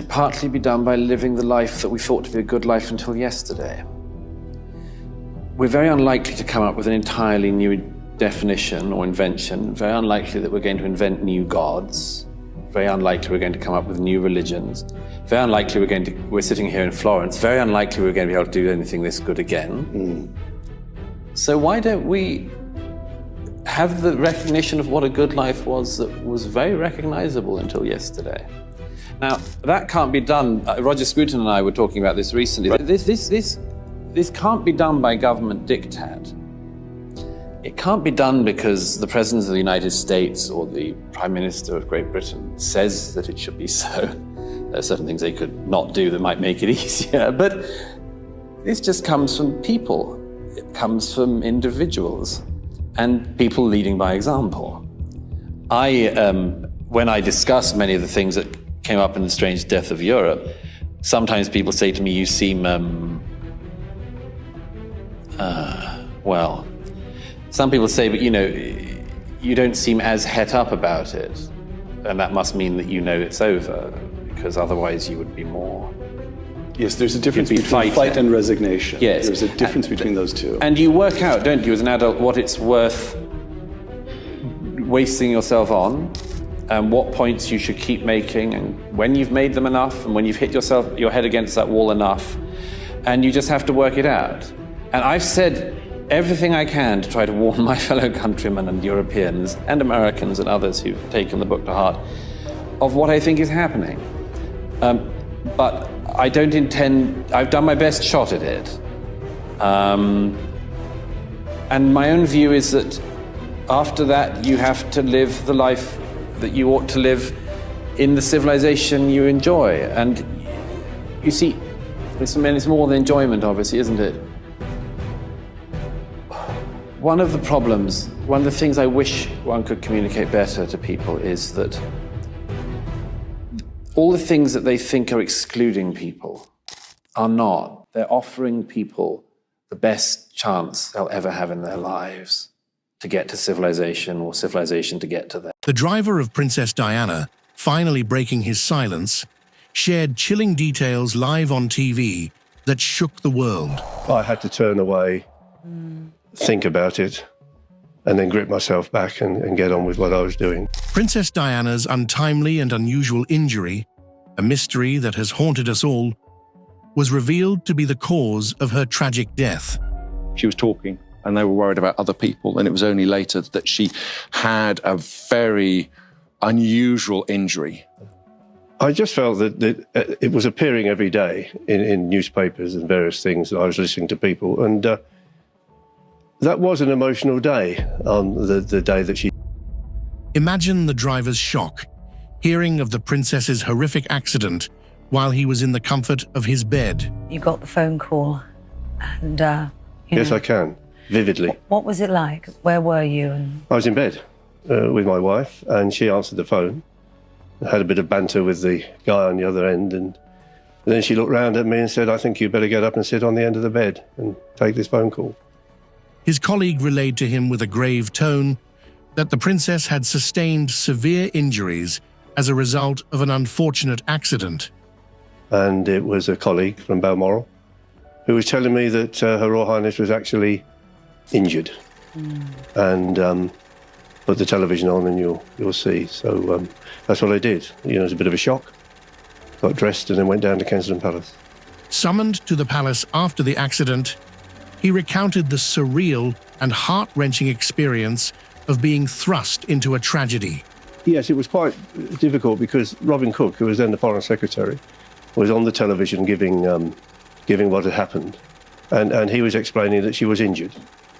partly be done by living the life that we thought to be a good life until yesterday. We're very unlikely to come up with an entirely new definition or invention, very unlikely that we're going to invent new gods, very unlikely we're going to come up with new religions, very unlikely we're sitting here in Florence, very unlikely we're going to be able to do anything this good again. So why don't we have the recognition of what a good life was that was very recognizable until yesterday? Now, that can't be done. Roger Scruton and I were talking about this recently. This can't be done by government diktat. It can't be done because the President of the United States or the Prime Minister of Great Britain says that it should be so. There are certain things they could not do that might make it easier, but this just comes from people. It comes from individuals and people leading by example. When I discuss many of the things that came up in The Strange Death of Europe, sometimes people say to me, you seem, well, some people say, but you don't seem as het up about it. And that must mean that you know it's over, because otherwise you would be more... Yes, there's a difference between fight and resignation. Yes. There's a difference between those two. And you work out, don't you, as an adult, what it's worth wasting yourself on, and what points you should keep making, and when you've made them enough, and when you've hit your head against that wall enough, and you just have to work it out. And I've said everything I can to try to warn my fellow countrymen and Europeans and Americans and others who've taken the book to heart of what I think is happening. But I don't intend, I've done my best shot at it. And my own view is that after that, you have to live the life that you ought to live in the civilization you enjoy. And you see, it's more than enjoyment, obviously, isn't it? One of the problems, one of the things I wish one could communicate better to people is that all the things that they think are excluding people are not. They're offering people the best chance they'll ever have in their lives to get to civilization, or civilization to get to them. The driver of Princess Diana, finally breaking his silence, shared chilling details live on TV that shook the world. I had to turn away, think about it, and then grip myself back and get on with what I was doing. Princess Diana's untimely and unusual injury, a mystery that has haunted us all, was revealed to be the cause of her tragic death. She was talking, and they were worried about other people, and it was only later that she had a very unusual injury. I just felt that it was appearing every day in newspapers and various things that I was listening to people, and that was an emotional day on the day that she... Imagine the driver's shock, hearing of the princess's horrific accident while he was in the comfort of his bed. You got the phone call, and Yes, I can, vividly. What was it like? Where were you? And I was in bed with my wife, and she answered the phone. I had a bit of banter with the guy on the other end, and then she looked round at me and said, I think you better get up and sit on the end of the bed and take this phone call. His colleague relayed to him with a grave tone that the princess had sustained severe injuries as a result of an unfortunate accident. And it was a colleague from Balmoral who was telling me that Her Royal Highness was actually injured. And put the television on and you'll see. So that's what I did. It was a bit of a shock. Got dressed and then went down to Kensington Palace. Summoned to the palace after the accident, he recounted the surreal and heart-wrenching experience of being thrust into a tragedy. Yes, it was quite difficult because Robin Cook, who was then the Foreign Secretary, was on the television giving what had happened. And he was explaining that she was injured.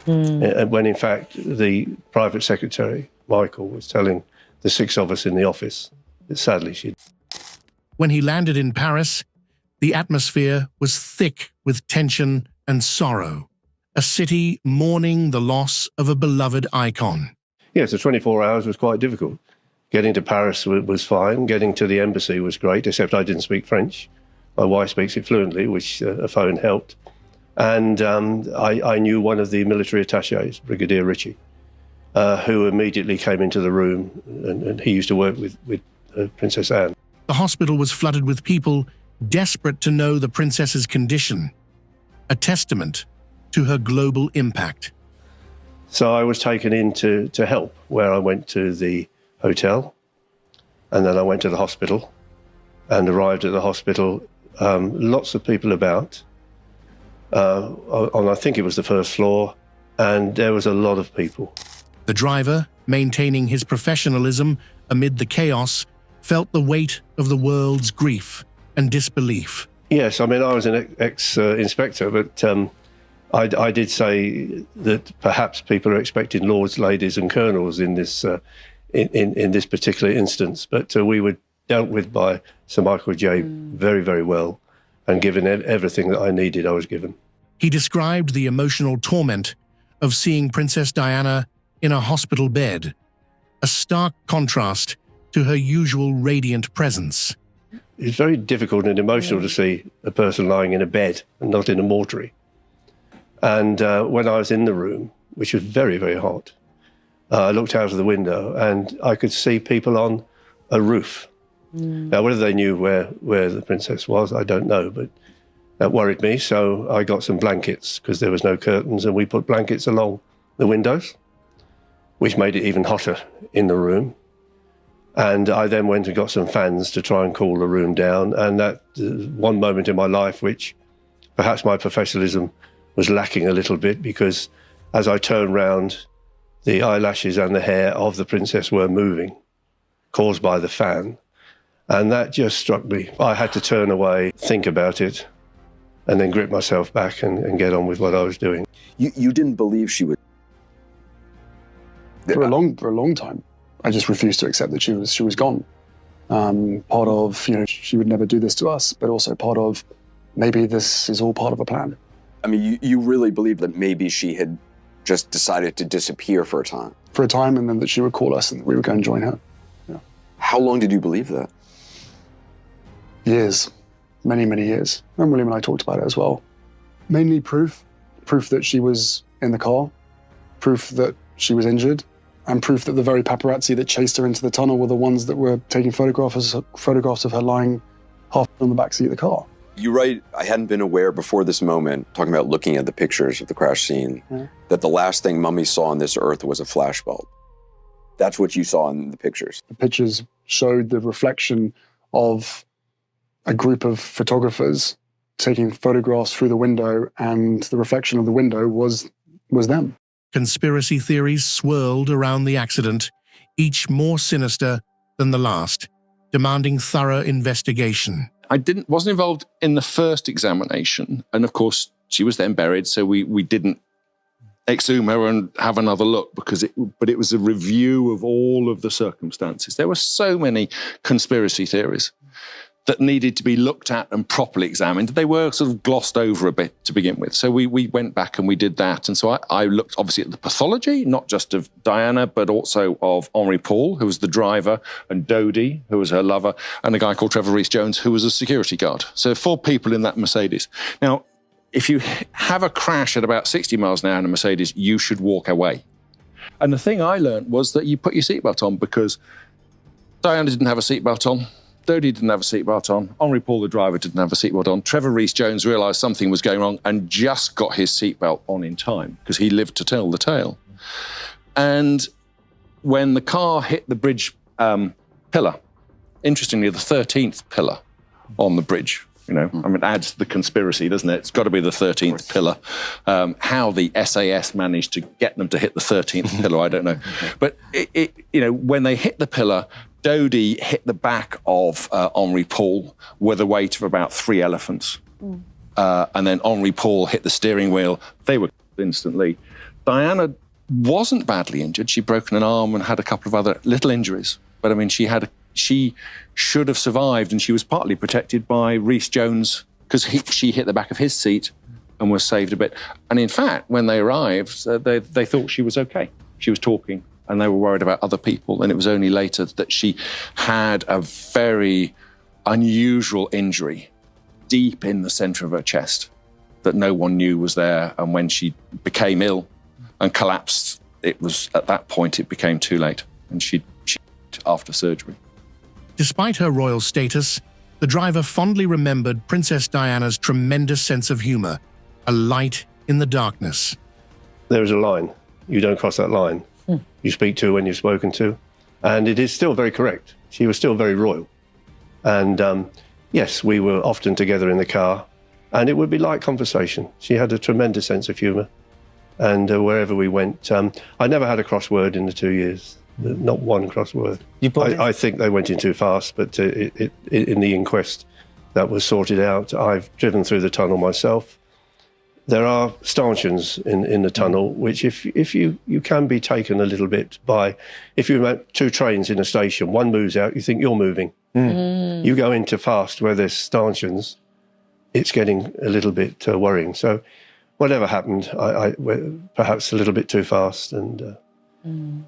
When in fact the Private Secretary, Michael, was telling the six of us in the office that sadly she'd... When he landed in Paris, the atmosphere was thick with tension and sorrow, a city mourning the loss of a beloved icon. Yes, the 24 hours was quite difficult. Getting to Paris was fine. Getting to the embassy was great, except I didn't speak French. My wife speaks it fluently, which a phone helped. And I knew one of the military attachés, Brigadier Ritchie. who immediately came into the room, and he used to work with Princess Anne. The hospital was flooded with people desperate to know the princess's condition, a testament to her global impact. So I was taken in to help, where I went to the hotel, and then I went to the hospital, and arrived at the hospital. Lots of people about, on I think it was the first floor, and there was a lot of people. The driver, maintaining his professionalism amid the chaos, felt the weight of the world's grief and disbelief. Yes, I mean, I was an ex-inspector, but I did say that perhaps people are expecting lords, ladies and colonels in this in this particular instance, but we were dealt with by Sir Michael J. very, very well, and given everything that I needed, I was given. He described the emotional torment of seeing Princess Diana in a hospital bed, a stark contrast to her usual radiant presence. It's very difficult and emotional to see a person lying in a bed and not in a mortuary. And when I was in the room, which was very, very hot, I looked out of the window and I could see people on a roof. Now, whether they knew where the princess was, I don't know, but that worried me. So I got some blankets because there was no curtains, and we put blankets along the windows, which made it even hotter in the room. And I then went and got some fans to try and cool the room down. And that one moment in my life, which perhaps my professionalism was lacking a little bit, because as I turned round, the eyelashes and the hair of the princess were moving, caused by the fan. And that just struck me. I had to turn away, think about it, and then grip myself back and get on with what I was doing. You didn't believe she would? For a long time. I just refused to accept that she was gone. Part of, she would never do this to us, but also part of, maybe this is all part of a plan. I mean, you really believe that maybe she had just decided to disappear for a time? For a time, and then that she would call us and that we would go and join her. Yeah. How long did you believe that? Years. Many, many years. And William and I talked about it as well. Mainly proof that she was in the car, proof that she was injured, and proof that the very paparazzi that chased her into the tunnel were the ones that were taking photographs of her lying half on the backseat of the car. You write, I hadn't been aware before this moment, talking about looking at the pictures of the crash scene, that the last thing Mummy saw on this earth was a flashbulb. That's what you saw in the pictures. The pictures showed the reflection of a group of photographers taking photographs through the window, and the reflection of the window was them. Conspiracy theories swirled around the accident, each more sinister than the last, demanding thorough investigation. I wasn't involved in the first examination, and of course she was then buried, so we didn't exhume her and have another look, but it was a review of all of the circumstances. There were so many conspiracy theories that needed to be looked at and properly examined. They were sort of glossed over a bit to begin with. So we went back and we did that. And so I looked obviously at the pathology, not just of Diana, but also of Henri Paul, who was the driver, and Dodie, who was her lover, and a guy called Trevor Rees-Jones, who was a security guard. So 4 people in that Mercedes. Now, if you have a crash at about 60 miles an hour in a Mercedes, you should walk away. And the thing I learned was that you put your seatbelt on, because Diana didn't have a seatbelt on, Dodie didn't have a seatbelt on, Henri Paul, the driver, didn't have a seatbelt on. Trevor Rees-Jones realised something was going wrong and just got his seatbelt on in time, because he lived to tell the tale. And when the car hit the bridge pillar, interestingly, the 13th pillar on the bridge, it adds to the conspiracy, doesn't it? It's got to be the 13th pillar. How the SAS managed to get them to hit the 13th pillar, I don't know. But, when they hit the pillar, Dodie hit the back of Henri Paul with a weight of about 3 elephants. And then Henri Paul hit the steering wheel. They were instantly. Diana wasn't badly injured. She'd broken an arm and had a couple of other little injuries. But, I mean, she should have survived, and she was partly protected by Rees-Jones, because she hit the back of his seat and was saved a bit. And in fact, when they arrived, they thought she was okay. She was talking, and they were worried about other people. And it was only later that she had a very unusual injury deep in the center of her chest that no one knew was there. And when she became ill and collapsed it was at that point it became too late, and she after surgery. Despite her royal status, the driver fondly remembered Princess Diana's tremendous sense of humor, a light in the darkness. There is a line. You don't cross that line. You speak to when you're spoken to. And it is still very correct. She was still very royal. And yes, we were often together in the car, and it would be light conversation. She had a tremendous sense of humor. And wherever we went, I never had a crossword in the 2 years. Not one crossword. I think they went in too fast, but in the inquest, that was sorted out. I've driven through the tunnel myself. There are stanchions in the tunnel, which if you can be taken a little bit by, if you have two trains in a station, one moves out, you think you're moving. You go into fast where there's stanchions, it's getting a little bit worrying. So whatever happened, I perhaps a little bit too fast and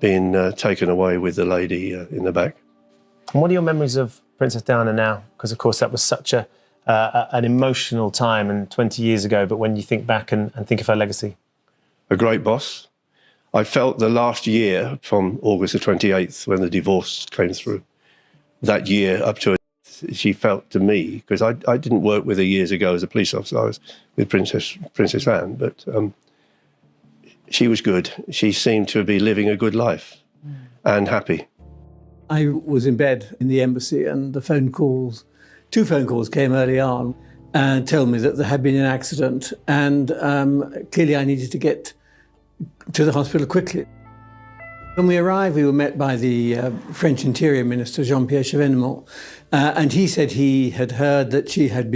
being taken away with the lady in the back. And what are your memories of Princess Diana now? Because, of course, that was such an emotional time and 20 years ago, but when you think back and think of her legacy? A great boss. I felt the last year, from August the 28th, when the divorce came through, that year up to she felt to me, because I didn't work with her years ago as a police officer, I was with Princess Anne, but she was good. She seemed to be living a good life and happy. I was in bed in the embassy, and the two phone calls came early on and told me that there had been an accident, and clearly I needed to get to the hospital quickly. When we arrived, we were met by the French Interior Minister, Jean-Pierre Chevènement, and he said he had heard that there'd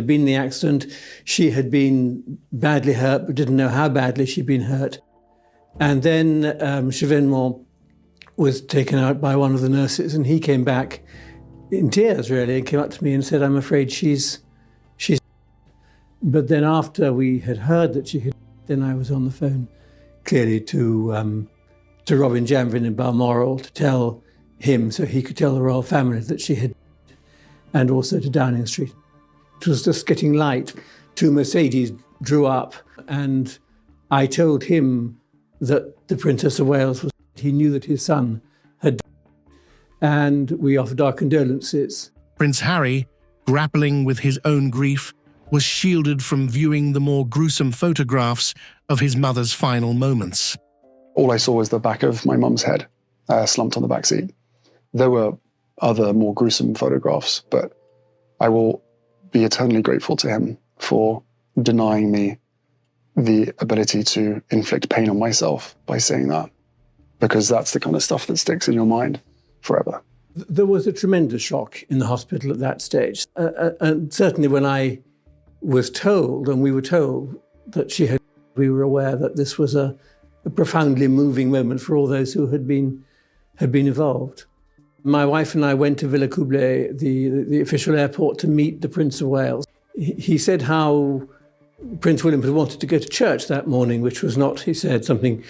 been the accident. She had been badly hurt, but didn't know how badly she'd been hurt. And then Chevènement was taken out by one of the nurses, and he came back in tears, really, and came up to me and said, "I'm afraid she's." But then after we had heard that she had, then I was on the phone, clearly to Robin Janvin in Balmoral to tell him, so he could tell the royal family that she had, and also to Downing Street. It was just getting light. Two Mercedes drew up, and I told him that the Princess of Wales was. He knew that his son had died, and we offered our condolences. Prince Harry, grappling with his own grief, was shielded from viewing the more gruesome photographs of his mother's final moments. All I saw was the back of my mum's head, slumped on the back seat. There were other more gruesome photographs, but I will be eternally grateful to him for denying me the ability to inflict pain on myself by saying that, because that's the kind of stuff that sticks in your mind forever. There was a tremendous shock in the hospital at that stage. And certainly when I was told, and we were told that we were aware that this was a profoundly moving moment for all those who had been involved. My wife and I went to Villa Coublay, the official airport, to meet the Prince of Wales. He said how Prince William had wanted to go to church that morning, which was not, he said, something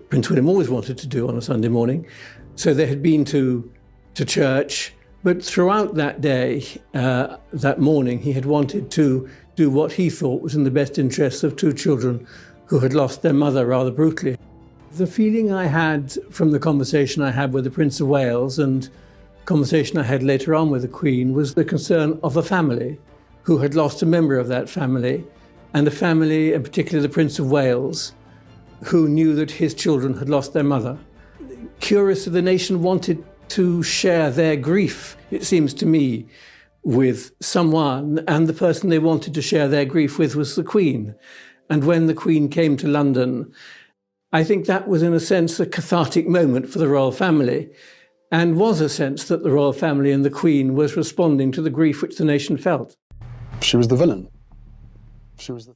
Prince William always wanted to do on a Sunday morning. So they had been to church, but throughout that day, that morning, he had wanted to do what he thought was in the best interests of two children who had lost their mother rather brutally. The feeling I had from the conversation I had with the Prince of Wales and the conversation I had later on with the Queen was the concern of a family who had lost a member of that family, and a family, and particularly the Prince of Wales, who knew that his children had lost their mother. Curious of the nation wanted to share their grief, it seems to me, with someone, and the person they wanted to share their grief with was the Queen. And when the Queen came to London, I think that was, in a sense, a cathartic moment for the royal family, and was a sense that the royal family and the Queen was responding to the grief which the nation felt. She was the villain. She was the